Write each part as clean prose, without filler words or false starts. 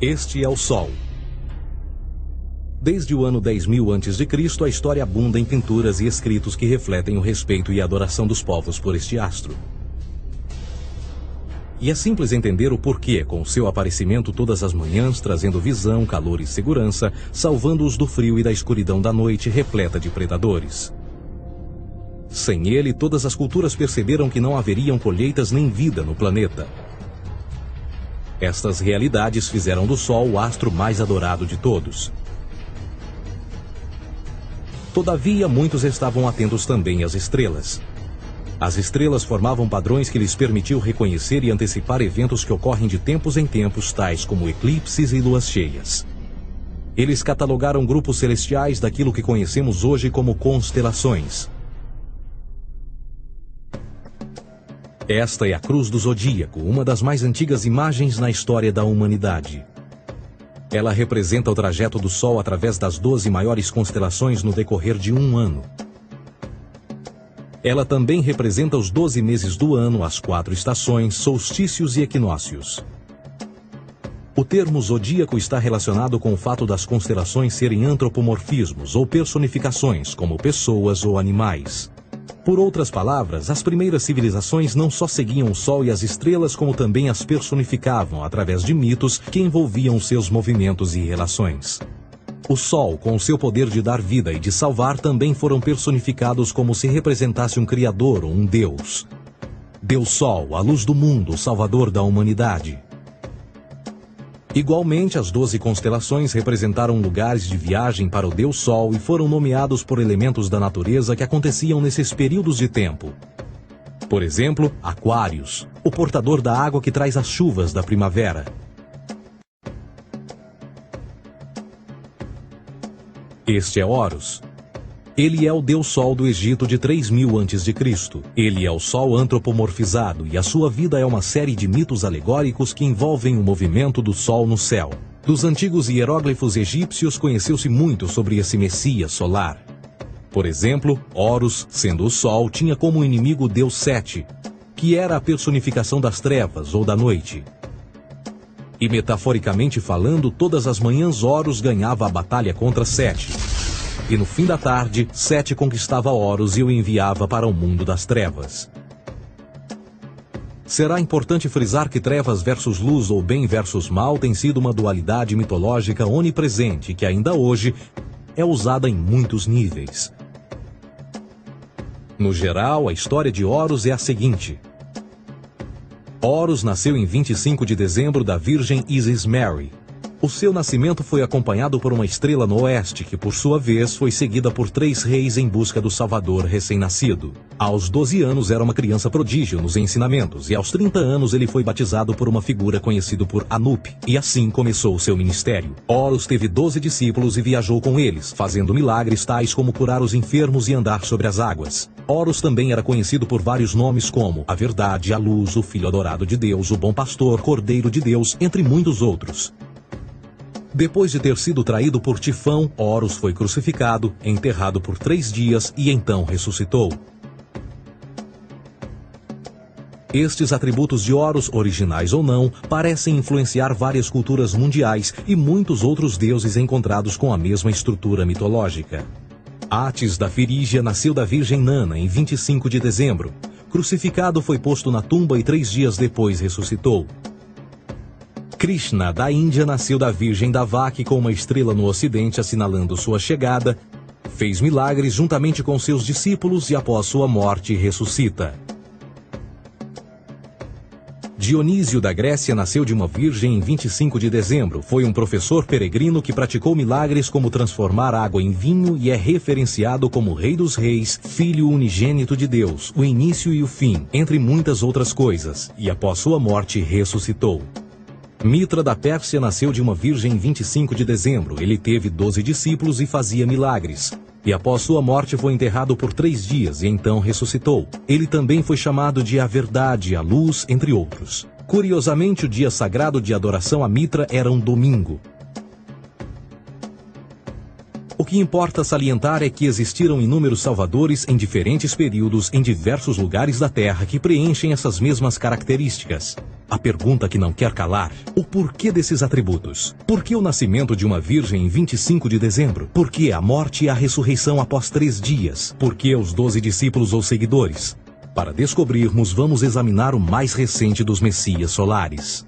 Este é o Sol. Desde o ano 10.000 a.C., a história abunda em pinturas e escritos que refletem o respeito e a adoração dos povos por este astro. E é simples entender o porquê, com seu aparecimento todas as manhãs, trazendo visão, calor e segurança, salvando-os do frio e da escuridão da noite repleta de predadores. Sem ele, todas as culturas perceberam que não haveriam colheitas nem vida no planeta. Estas realidades fizeram do Sol o astro mais adorado de todos. Todavia, muitos estavam atentos também às estrelas. As estrelas formavam padrões que lhes permitiam reconhecer e antecipar eventos que ocorrem de tempos em tempos, tais como eclipses e luas cheias. Eles catalogaram grupos celestiais daquilo que conhecemos hoje como constelações. Esta é a Cruz do Zodíaco, uma das mais antigas imagens na história da humanidade. Ela representa o trajeto do Sol através das 12 maiores constelações no decorrer de um ano. Ela também representa os 12 meses do ano, as 4 estações, solstícios e equinócios. O termo zodíaco está relacionado com o fato das constelações serem antropomorfismos ou personificações, como pessoas ou animais. Por outras palavras, as primeiras civilizações não só seguiam o Sol e as estrelas, como também as personificavam através de mitos que envolviam seus movimentos e relações. O Sol, com seu poder de dar vida e de salvar, também foram personificados como se representasse um criador ou um deus. Deus Sol, a luz do mundo, o salvador da humanidade. Igualmente, as 12 constelações representaram lugares de viagem para o Deus Sol e foram nomeados por elementos da natureza que aconteciam nesses períodos de tempo. Por exemplo, Aquários, o portador da água que traz as chuvas da primavera. Este é Horus. Ele é o Deus Sol do Egito de 3.000 a.C. Ele é o Sol antropomorfizado e a sua vida é uma série de mitos alegóricos que envolvem o movimento do Sol no céu. Dos antigos hieróglifos egípcios conheceu-se muito sobre esse Messias solar. Por exemplo, Horus, sendo o Sol, tinha como inimigo o Deus Sete, que era a personificação das trevas ou da noite. E metaforicamente falando, todas as manhãs Horus ganhava a batalha contra Sete. E no fim da tarde, Sete conquistava Horus e o enviava para o mundo das trevas. Será importante frisar que trevas versus luz ou bem versus mal tem sido uma dualidade mitológica onipresente que ainda hoje é usada em muitos níveis. No geral, a história de Horus é a seguinte. Horus nasceu em 25 de dezembro da Virgem Isis Mary. O seu nascimento foi acompanhado por uma estrela no oeste, que por sua vez foi seguida por 3 reis em busca do Salvador recém-nascido. Aos 12 anos era uma criança prodígio nos ensinamentos, e aos 30 anos ele foi batizado por uma figura conhecida por Anup, e assim começou o seu ministério. Horus teve 12 discípulos e viajou com eles, fazendo milagres tais como curar os enfermos e andar sobre as águas. Horus também era conhecido por vários nomes como a Verdade, a Luz, o Filho Adorado de Deus, o Bom Pastor, Cordeiro de Deus, entre muitos outros. Depois de ter sido traído por Tifão, Horus foi crucificado, enterrado por 3 dias e então ressuscitou. Estes atributos de Horus, originais ou não, parecem influenciar várias culturas mundiais e muitos outros deuses encontrados com a mesma estrutura mitológica. Atis da Firígia nasceu da Virgem Nana em 25 de dezembro. Crucificado, foi posto na tumba e 3 dias depois ressuscitou. Krishna, da Índia, nasceu da Virgem Davaki com uma estrela no ocidente assinalando sua chegada, fez milagres juntamente com seus discípulos e após sua morte ressuscita. Dionísio da Grécia nasceu de uma virgem em 25 de dezembro. Foi um professor peregrino que praticou milagres como transformar água em vinho e é referenciado como Rei dos Reis, Filho unigênito de Deus, o início e o fim, entre muitas outras coisas, e após sua morte ressuscitou. Mitra da Pérsia nasceu de uma virgem em 25 de dezembro. Ele teve 12 discípulos e fazia milagres. E após sua morte foi enterrado por 3 dias e então ressuscitou. Ele também foi chamado de a Verdade, a Luz, entre outros. Curiosamente, o dia sagrado de adoração a Mitra era um domingo. O que importa salientar é que existiram inúmeros salvadores em diferentes períodos em diversos lugares da Terra que preenchem essas mesmas características. A pergunta que não quer calar: o porquê desses atributos? Por que o nascimento de uma virgem em 25 de dezembro? Por que a morte e a ressurreição após 3 dias? Por que os 12 discípulos ou seguidores? Para descobrirmos, vamos examinar o mais recente dos Messias solares.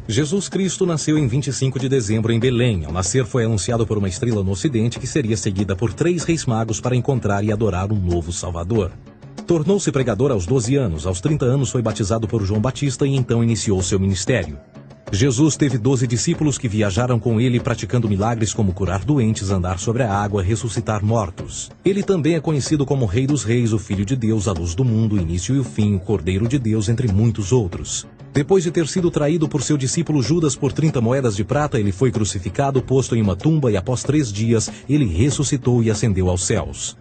Jesus Cristo nasceu em 25 de dezembro em Belém. Ao nascer foi anunciado por uma estrela no ocidente que seria seguida por 3 reis magos para encontrar e adorar um novo Salvador. Tornou-se pregador aos 12 anos. Aos 30 anos foi batizado por João Batista e então iniciou seu ministério. Jesus teve 12 discípulos que viajaram com ele praticando milagres como curar doentes, andar sobre a água, ressuscitar mortos. Ele também é conhecido como Rei dos Reis, o Filho de Deus, a luz do mundo, o início e o fim, o Cordeiro de Deus, entre muitos outros. Depois de ter sido traído por seu discípulo Judas por 30 moedas de prata, ele foi crucificado, posto em uma tumba e após 3 dias ele ressuscitou e ascendeu aos céus.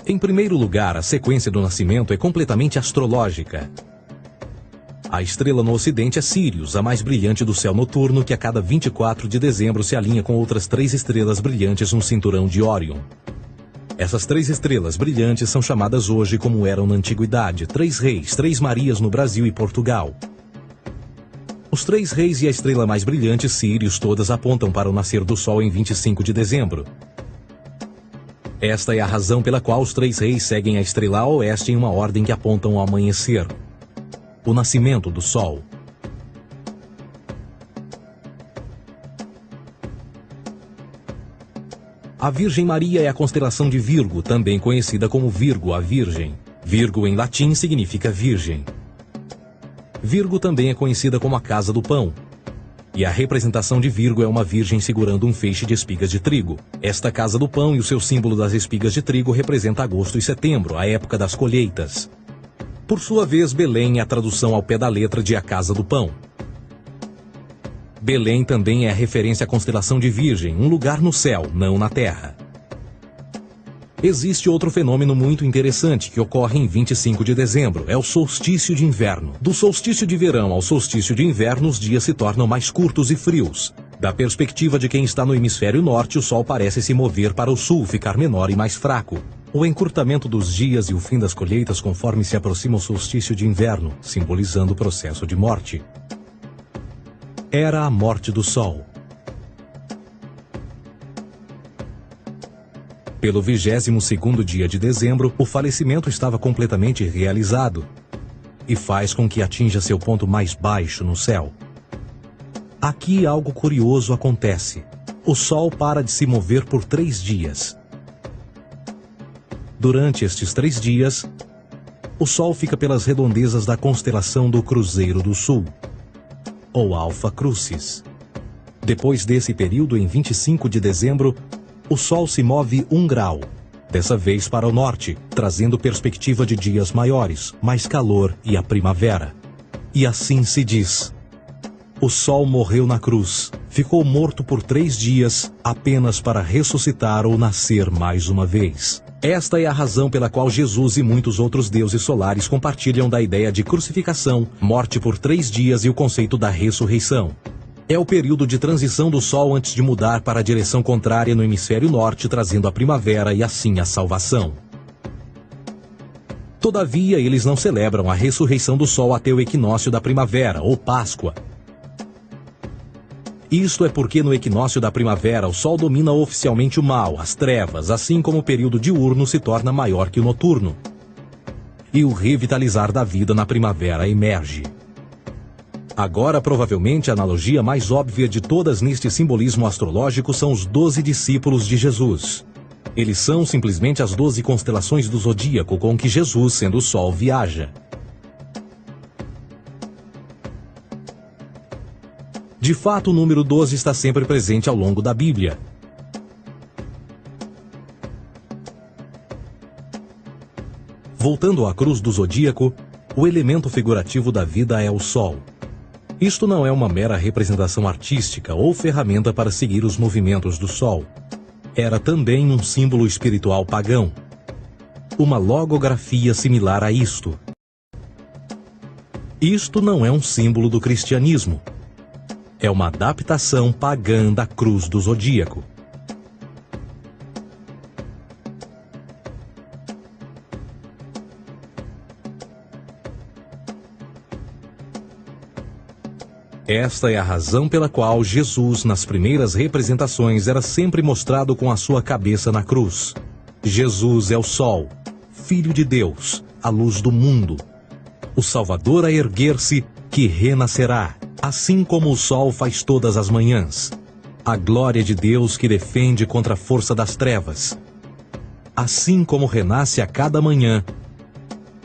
Em primeiro lugar, a sequência do nascimento é completamente astrológica. A estrela no ocidente é Sírius, a mais brilhante do céu noturno, que a cada 24 de dezembro se alinha com outras 3 estrelas brilhantes no cinturão de Órion. Essas 3 estrelas brilhantes são chamadas hoje, como eram na antiguidade, 3 reis, 3 Marias no Brasil e Portugal. Os 3 reis e a estrela mais brilhante, Sírius, todas apontam para o nascer do Sol em 25 de dezembro. Esta é a razão pela qual os 3 reis seguem a estrela a oeste em uma ordem que apontam ao amanhecer. O nascimento do Sol. A Virgem Maria é a constelação de Virgo, também conhecida como Virgo, a Virgem. Virgo em latim significa virgem. Virgo também é conhecida como a casa do pão. E a representação de Virgo é uma virgem segurando um feixe de espigas de trigo. Esta casa do pão e o seu símbolo das espigas de trigo representa agosto e setembro, a época das colheitas. Por sua vez, Belém é a tradução ao pé da letra de a casa do pão. Belém também é a referência à constelação de Virgem, um lugar no céu, não na terra. Existe outro fenômeno muito interessante que ocorre em 25 de dezembro, é o solstício de inverno. Do solstício de verão ao solstício de inverno, os dias se tornam mais curtos e frios. Da perspectiva de quem está no hemisfério norte, o Sol parece se mover para o sul, ficar menor e mais fraco. O encurtamento dos dias e o fim das colheitas conforme se aproxima o solstício de inverno, simbolizando o processo de morte. Era a morte do Sol. Pelo 22º dia de dezembro, o falecimento estava completamente realizado e faz com que atinja seu ponto mais baixo no céu. Aqui algo curioso acontece. O Sol para de se mover por 3 dias. Durante estes 3 dias, o Sol fica pelas redondezas da constelação do Cruzeiro do Sul, ou Alfa Crucis. Depois desse período, em 25 de dezembro, o Sol se move 1 grau, dessa vez para o norte, trazendo perspectiva de dias maiores, mais calor e a primavera. E assim se diz: o Sol morreu na cruz, ficou morto por 3 dias, apenas para ressuscitar ou nascer mais uma vez. Esta é a razão pela qual Jesus e muitos outros deuses solares compartilham da ideia de crucificação, morte por 3 dias e o conceito da ressurreição. É o período de transição do Sol antes de mudar para a direção contrária no hemisfério norte, trazendo a primavera e assim a salvação. Todavia, eles não celebram a ressurreição do Sol até o equinócio da primavera, ou Páscoa. Isto é porque no equinócio da primavera o Sol domina oficialmente o mal, as trevas, assim como o período diurno se torna maior que o noturno. E o revitalizar da vida na primavera emerge. Agora, provavelmente, a analogia mais óbvia de todas neste simbolismo astrológico são os 12 discípulos de Jesus. Eles são simplesmente as 12 constelações do zodíaco com que Jesus, sendo o Sol, viaja. De fato, o número 12 está sempre presente ao longo da Bíblia. Voltando à cruz do zodíaco, o elemento figurativo da vida é o Sol. Isto não é uma mera representação artística ou ferramenta para seguir os movimentos do Sol. Era também um símbolo espiritual pagão. Uma logografia similar a isto. Isto não é um símbolo do cristianismo. É uma adaptação pagã da cruz do zodíaco. Esta é a razão pela qual Jesus, nas primeiras representações, era sempre mostrado com a sua cabeça na cruz. Jesus é o Sol, Filho de Deus, a luz do mundo. O Salvador a erguer-se, que renascerá, assim como o sol faz todas as manhãs. A glória de Deus que defende contra a força das trevas. Assim como renasce a cada manhã,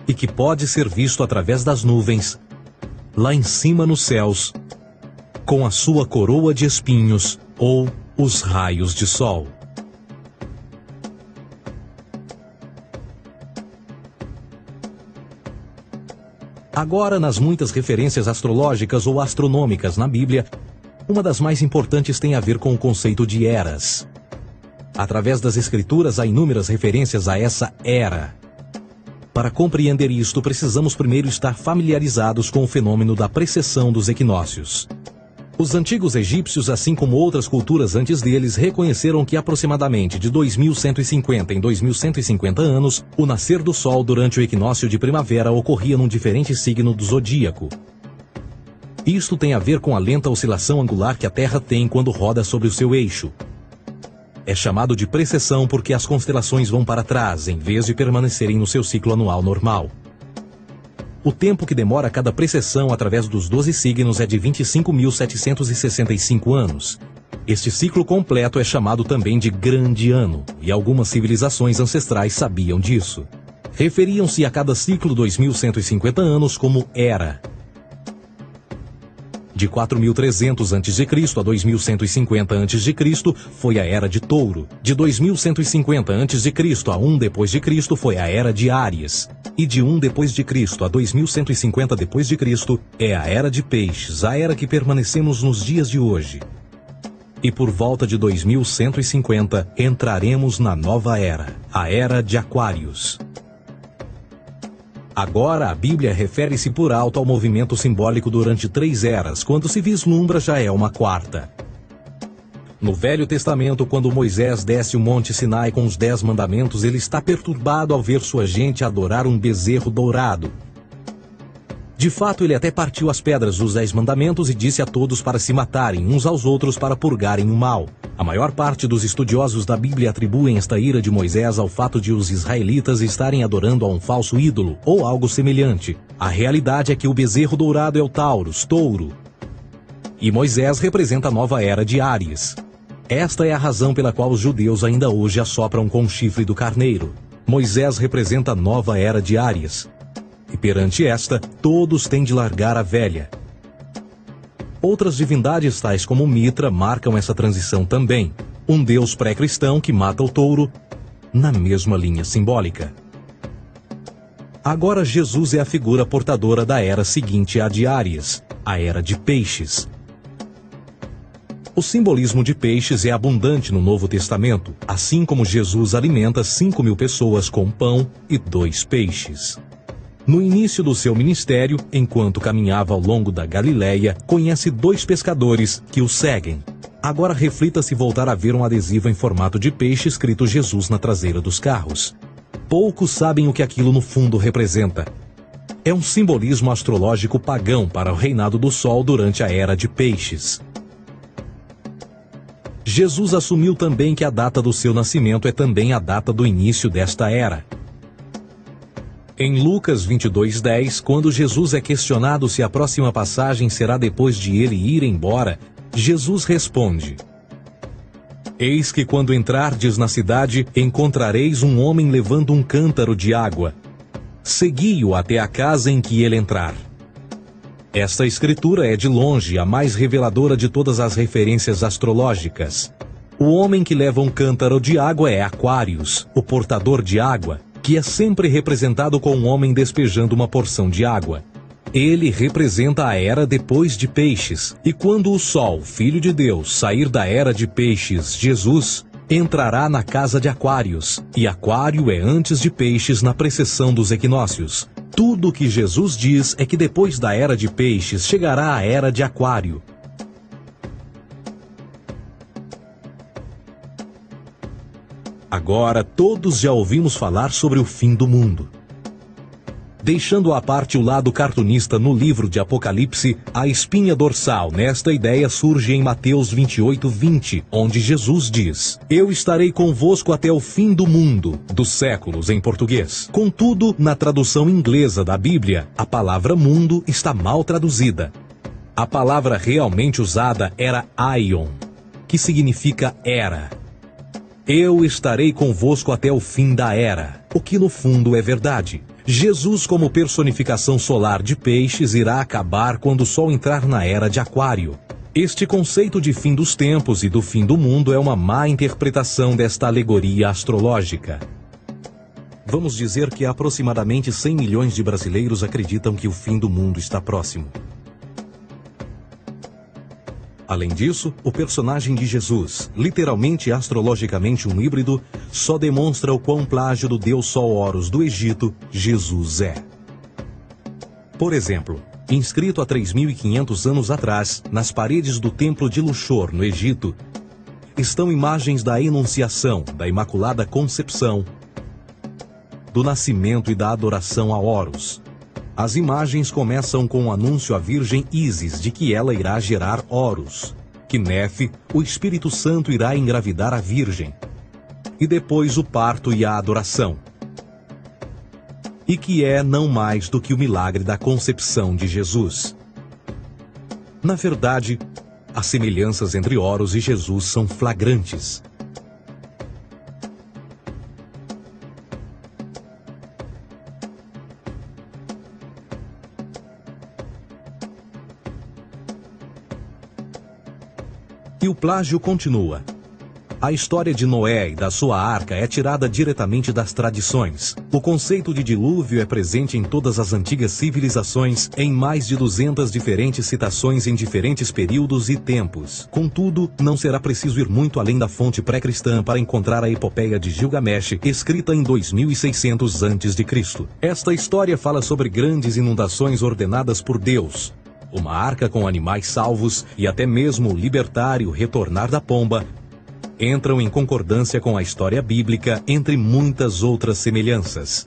e que pode ser visto através das nuvens, lá em cima nos céus, com a sua coroa de espinhos ou os raios de sol. Agora, nas muitas referências astrológicas ou astronômicas na Bíblia, uma das mais importantes tem a ver com o conceito de eras. Através das Escrituras há inúmeras referências a essa era. Para compreender isto, precisamos primeiro estar familiarizados com o fenômeno da precessão dos equinócios. Os antigos egípcios, assim como outras culturas antes deles, reconheceram que aproximadamente de 2150 em 2150 anos, o nascer do Sol durante o equinócio de primavera ocorria num diferente signo do zodíaco. Isto tem a ver com a lenta oscilação angular que a Terra tem quando roda sobre o seu eixo. É chamado de precessão porque as constelações vão para trás, em vez de permanecerem no seu ciclo anual normal. O tempo que demora cada precessão através dos 12 signos é de 25.765 anos. Este ciclo completo é chamado também de Grande Ano, e algumas civilizações ancestrais sabiam disso. Referiam-se a cada ciclo 2.150 anos como Era. De 4.300 a.C. a 2.150 a.C. foi a Era de Touro. De 2.150 a.C. a 1 d.C. foi a Era de Áries. E de 1 d.C. a 2.150 d.C. é a Era de Peixes, a era que permanecemos nos dias de hoje. E por volta de 2150 entraremos na nova era, a Era de Aquários. Agora, a Bíblia refere-se por alto ao movimento simbólico durante 3 eras, quando se vislumbra já é uma quarta. No Velho Testamento, quando Moisés desce o Monte Sinai com os 10 mandamentos, ele está perturbado ao ver sua gente adorar um bezerro dourado. De fato, ele até partiu as pedras dos 10 mandamentos e disse a todos para se matarem uns aos outros para purgarem o mal. A maior parte dos estudiosos da Bíblia atribuem esta ira de Moisés ao fato de os israelitas estarem adorando a um falso ídolo, ou algo semelhante. A realidade é que o bezerro dourado é o Taurus, touro. E Moisés representa a nova era de Áries. Esta é a razão pela qual os judeus ainda hoje assopram com o chifre do carneiro. Moisés representa a nova era de Áries. E perante esta, todos têm de largar a velha. Outras divindades, tais como Mitra, marcam essa transição também. Um deus pré-cristão que mata o touro, na mesma linha simbólica. Agora Jesus é a figura portadora da era seguinte à de Áries, a Era de Peixes. O simbolismo de peixes é abundante no Novo Testamento, assim como Jesus alimenta 5.000 pessoas com pão e 2 peixes. No início do seu ministério, enquanto caminhava ao longo da Galileia, conhece 2 pescadores que o seguem. Agora reflita se voltar a ver um adesivo em formato de peixe escrito Jesus na traseira dos carros. Poucos sabem o que aquilo no fundo representa. É um simbolismo astrológico pagão para o reinado do Sol durante a Era de Peixes. Jesus assumiu também que a data do seu nascimento é também a data do início desta era. Em Lucas 22:10, quando Jesus é questionado se a próxima passagem será depois de ele ir embora, Jesus responde: Eis que quando entrardes na cidade, encontrareis um homem levando um cântaro de água. Segui-o até a casa em que ele entrar. Esta escritura é de longe a mais reveladora de todas as referências astrológicas. O homem que leva um cântaro de água é Aquários, o portador de água, que é sempre representado com um homem despejando uma porção de água. Ele representa a era depois de Peixes, e quando o Sol, Filho de Deus, sair da era de Peixes, Jesus, entrará na casa de Aquários, e Aquário é antes de Peixes na precessão dos equinócios. Tudo o que Jesus diz é que depois da era de Peixes chegará a era de Aquário. Agora todos já ouvimos falar sobre o fim do mundo. Deixando à parte o lado cartunista no livro de Apocalipse, a espinha dorsal nesta ideia surge em Mateus 28:20, onde Jesus diz: Eu estarei convosco até o fim do mundo, dos séculos em português. Contudo, na tradução inglesa da Bíblia, a palavra mundo está mal traduzida. A palavra realmente usada era aion, que significa era. Eu estarei convosco até o fim da era, o que no fundo é verdade. Jesus, como personificação solar de peixes, irá acabar quando o Sol entrar na era de Aquário. Este conceito de fim dos tempos e do fim do mundo é uma má interpretação desta alegoria astrológica. Vamos dizer que aproximadamente 100 milhões de brasileiros acreditam que o fim do mundo está próximo. Além disso, o personagem de Jesus, literalmente e astrologicamente um híbrido, só demonstra o quão plágio do deus Sol Horus do Egito, Jesus é. Por exemplo, inscrito há 3.500 anos atrás, nas paredes do templo de Luxor, no Egito, estão imagens da Enunciação, da Imaculada Concepção, do nascimento e da adoração a Horus. As imagens começam com o anúncio à Virgem Ísis de que ela irá gerar Horus, que Nefe, o Espírito Santo, irá engravidar a Virgem, e depois o parto e a adoração, e que é não mais do que o milagre da concepção de Jesus. Na verdade, as semelhanças entre Horus e Jesus são flagrantes. E o plágio continua. A história de Noé e da sua arca é tirada diretamente das tradições. O conceito de dilúvio é presente em todas as antigas civilizações, em mais de 200 diferentes citações em diferentes períodos e tempos. Contudo, não será preciso ir muito além da fonte pré-cristã para encontrar a epopeia de Gilgamesh, escrita em 2600 a.C. Esta história fala sobre grandes inundações ordenadas por Deus, uma arca com animais salvos e até mesmo o libertar e o retornar da pomba entram em concordância com a história bíblica, entre muitas outras semelhanças.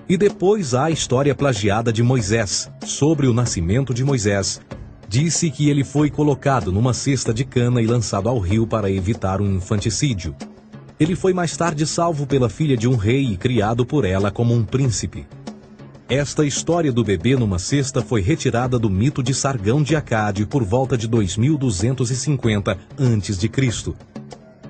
E depois há a história plagiada de Moisés. Sobre o nascimento de Moisés, disse que ele foi colocado numa cesta de cana e lançado ao rio para evitar um infanticídio. Ele foi mais tarde salvo pela filha de um rei e criado por ela como um príncipe. Esta história do bebê numa cesta foi retirada do mito de Sargão de Acade por volta de 2250 a.C.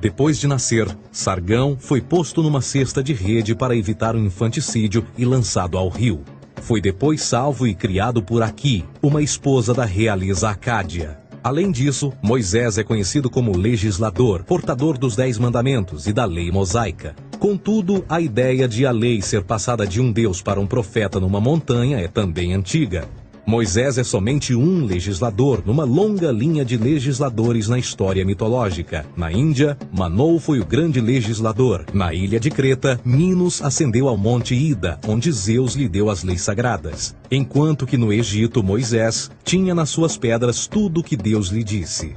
Depois de nascer, Sargão foi posto numa cesta de rede para evitar um infanticídio e lançado ao rio. Foi depois salvo e criado por Aqui, uma esposa da realeza Acádia. Além disso, Moisés é conhecido como legislador, portador dos 10 mandamentos e da lei mosaica. Contudo, a ideia de a lei ser passada de um deus para um profeta numa montanha é também antiga. Moisés é somente um legislador numa longa linha de legisladores na história mitológica. Na Índia, Manou foi o grande legislador. Na ilha de Creta, Minos ascendeu ao monte Ida, onde Zeus lhe deu as leis sagradas. Enquanto que no Egito, Moisés tinha nas suas pedras tudo o que Deus lhe disse.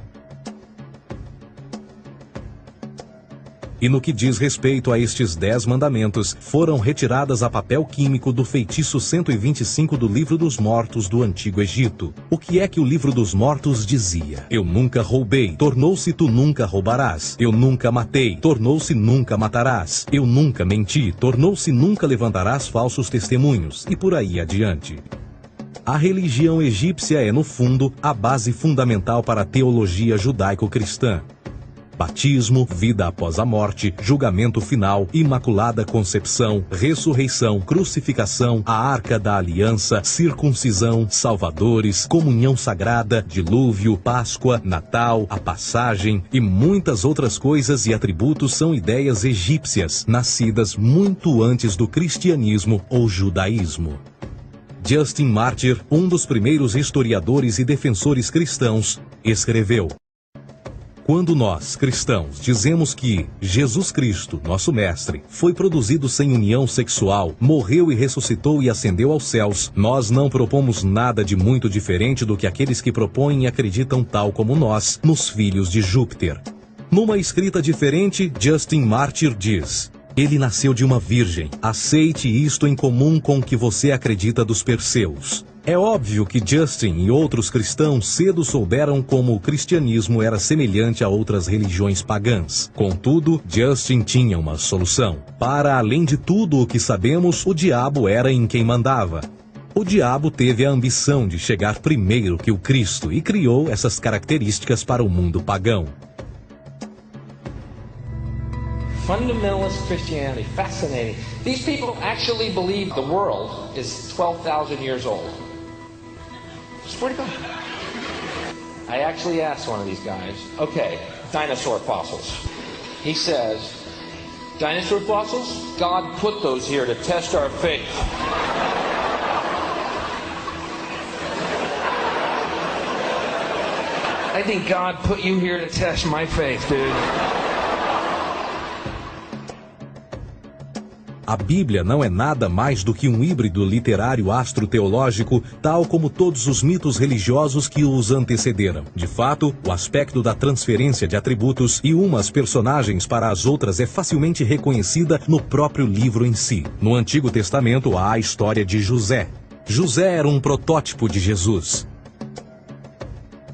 E no que diz respeito a estes 10 mandamentos, foram retiradas a papel químico do feitiço 125 do Livro dos Mortos do Antigo Egito. O que é que o Livro dos Mortos dizia? Eu nunca roubei, tornou-se tu nunca roubarás. Eu nunca matei, tornou-se nunca matarás. Eu nunca menti, tornou-se nunca levantarás falsos testemunhos, e por aí adiante. A religião egípcia é, no fundo, a base fundamental para a teologia judaico-cristã. Batismo, vida após a morte, julgamento final, imaculada concepção, ressurreição, crucificação, a arca da aliança, circuncisão, salvadores, comunhão sagrada, dilúvio, Páscoa, Natal, a passagem e muitas outras coisas e atributos são ideias egípcias, nascidas muito antes do cristianismo ou judaísmo. Justin Martyr, um dos primeiros historiadores e defensores cristãos, escreveu: quando nós, cristãos, dizemos que Jesus Cristo, nosso Mestre, foi produzido sem união sexual, morreu e ressuscitou e ascendeu aos céus, nós não propomos nada de muito diferente do que aqueles que propõem e acreditam tal como nós, nos filhos de Júpiter. Numa escrita diferente, Justin Martyr diz: ele nasceu de uma virgem. Aceite isto em comum com o que você acredita dos Perseus. É óbvio que Justin e outros cristãos cedo souberam como o cristianismo era semelhante a outras religiões pagãs. Contudo, Justin tinha uma solução. Para além de tudo o que sabemos, o diabo era em quem mandava. O diabo teve a ambição de chegar primeiro que o Cristo e criou essas características para o mundo pagão. Fundamentalist Christianity, fascinating. These people actually believe the world is 12,000 years old. It's pretty cool. I actually asked one of these guys, okay, dinosaur fossils. He says, dinosaur fossils? God put those here to test our faith. I think God put you here to test my faith, dude. A Bíblia não é nada mais do que um híbrido literário astroteológico, tal como todos os mitos religiosos que os antecederam. De fato, o aspecto da transferência de atributos e umas personagens para as outras é facilmente reconhecida no próprio livro em si. No Antigo Testamento há a história de José. José era um protótipo de Jesus.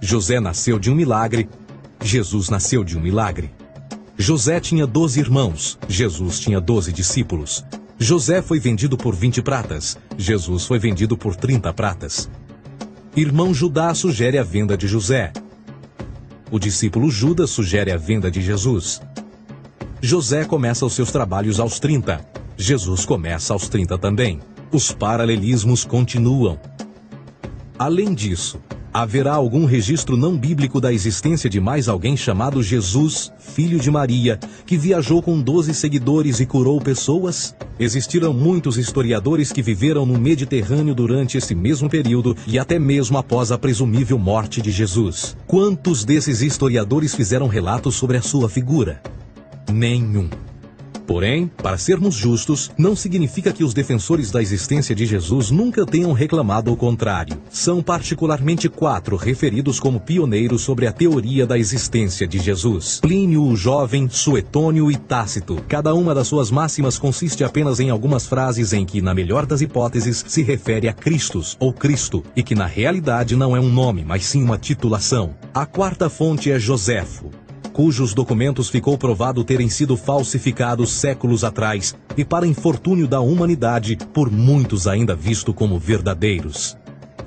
José nasceu de um milagre, Jesus nasceu de um milagre. José tinha 12 irmãos, Jesus tinha 12 discípulos. José foi vendido por 20 pratas, Jesus foi vendido por 30 pratas. Irmão Judá sugere a venda de José. O discípulo Judas sugere a venda de Jesus. José começa os seus trabalhos aos 30, Jesus começa aos 30 também. Os paralelismos continuam. Além disso, haverá algum registro não bíblico da existência de mais alguém chamado Jesus, filho de Maria, que viajou com 12 seguidores e curou pessoas? Existiram muitos historiadores que viveram no Mediterrâneo durante esse mesmo período e até mesmo após a presumível morte de Jesus. Quantos desses historiadores fizeram relatos sobre a sua figura? Nenhum. Porém, para sermos justos, não significa que os defensores da existência de Jesus nunca tenham reclamado o contrário. São particularmente 4 referidos como pioneiros sobre a teoria da existência de Jesus: Plínio o Jovem, Suetônio e Tácito. Cada uma das suas máximas consiste apenas em algumas frases em que, na melhor das hipóteses, se refere a Christus ou Cristo, e que na realidade não é um nome, mas sim uma titulação. A 4ª fonte é Joséfo, cujos documentos ficou provado terem sido falsificados séculos atrás e, para infortúnio da humanidade, por muitos ainda visto como verdadeiros.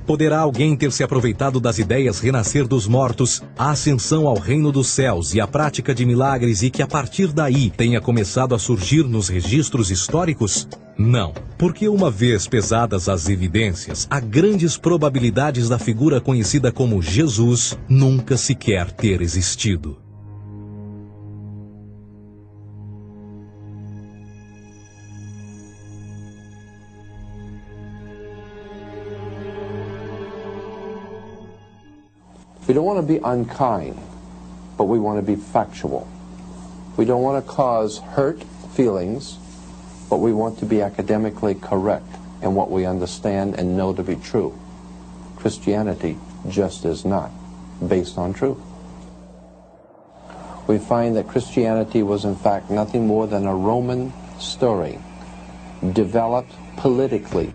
Poderá alguém ter se aproveitado das ideias renascer dos mortos, a ascensão ao reino dos céus e a prática de milagres e que a partir daí tenha começado a surgir nos registros históricos? Não, porque uma vez pesadas as evidências, há grandes probabilidades da figura conhecida como Jesus nunca sequer ter existido. We don't want to be unkind, but we want to be factual. We don't want to cause hurt feelings, but we want to be academically correct in what we understand and know to be true. Christianity just is not based on truth. We find that Christianity was in fact nothing more than a Roman story, developed politically.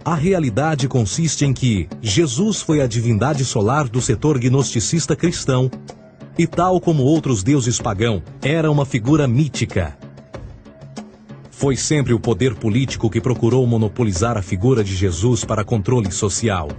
A realidade consiste em que Jesus foi a divindade solar do setor gnosticista cristão e, tal como outros deuses pagãos, era uma figura mítica. Foi sempre o poder político que procurou monopolizar a figura de Jesus para controle social.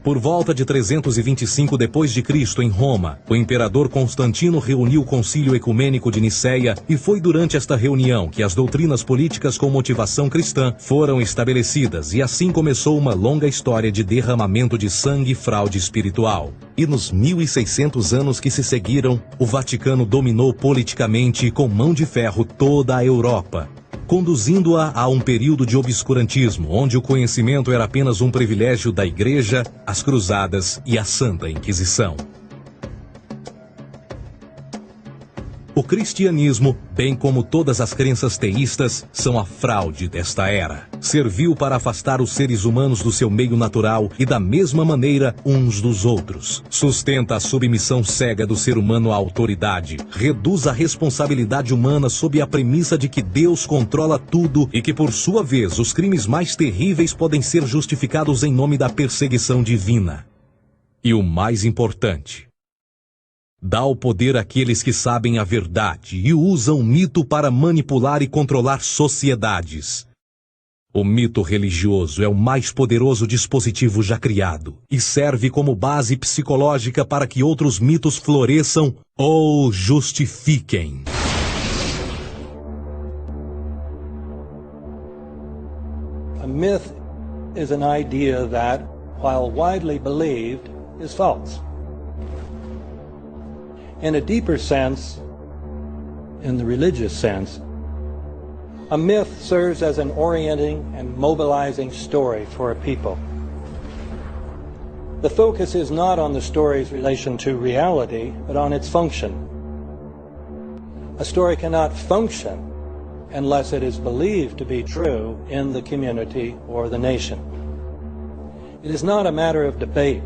Por volta de 325 d.C., em Roma, o imperador Constantino reuniu o Concílio Ecumênico de Niceia e foi durante esta reunião que as doutrinas políticas com motivação cristã foram estabelecidas e assim começou uma longa história de derramamento de sangue e fraude espiritual. E nos 1600 anos que se seguiram, o Vaticano dominou politicamente e com mão de ferro toda a Europa, conduzindo-a a um período de obscurantismo, onde o conhecimento era apenas um privilégio da Igreja, as Cruzadas e a Santa Inquisição. O cristianismo, bem como todas as crenças teístas, são a fraude desta era. Serviu para afastar os seres humanos do seu meio natural e da mesma maneira uns dos outros. Sustenta a submissão cega do ser humano à autoridade. Reduz a responsabilidade humana sob a premissa de que Deus controla tudo e que, por sua vez, os crimes mais terríveis podem ser justificados em nome da perseguição divina. E o mais importante, dá o poder àqueles que sabem a verdade e usam o mito para manipular e controlar sociedades. O mito religioso é o mais poderoso dispositivo já criado e serve como base psicológica para que outros mitos floresçam ou justifiquem. A myth is an idea that, while widely believed, is false. In a deeper sense, in the religious sense, a myth serves as an orienting and mobilizing story for a people. The focus is not on the story's relation to reality, but on its function. A story cannot function unless it is believed to be true in the community or the nation. It is not a matter of debate.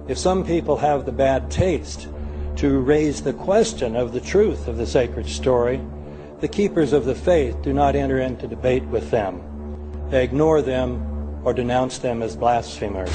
If some people have the bad taste to raise the question of the truth of the sacred story, the keepers of the faith do not enter into debate with them. They ignore them or denounce them as blasphemers.